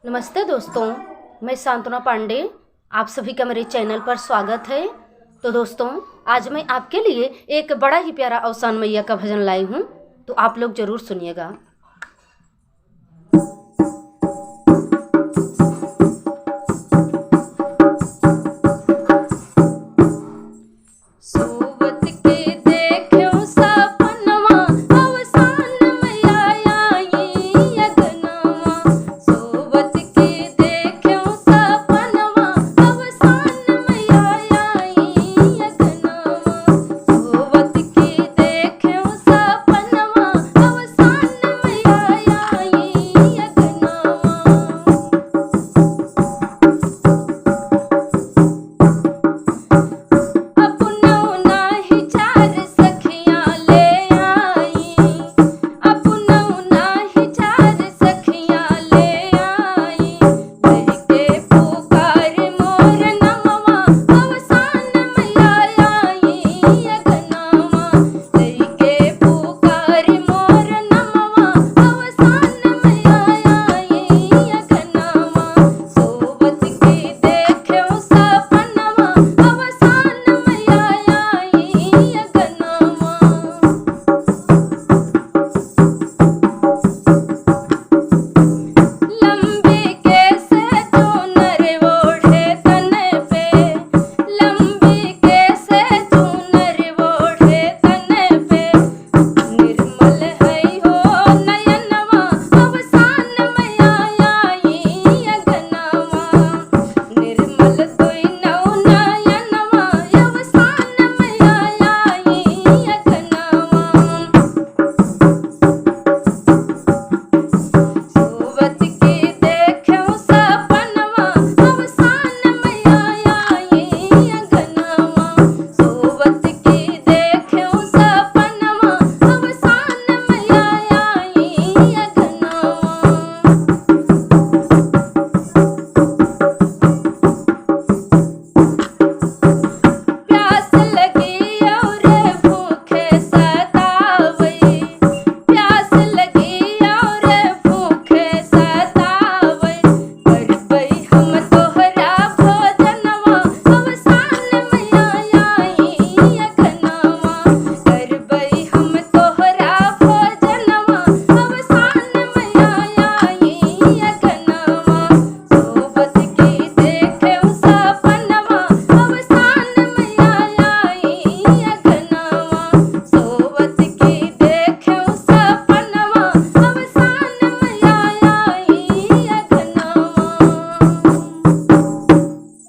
नमस्ते दोस्तों, मैं सांत्वना पांडे। आप सभी का मेरे चैनल पर स्वागत है। तो दोस्तों, आज मैं आपके लिए एक बड़ा ही प्यारा अवसान मैया का भजन लाई हूँ, तो आप लोग ज़रूर सुनिएगा।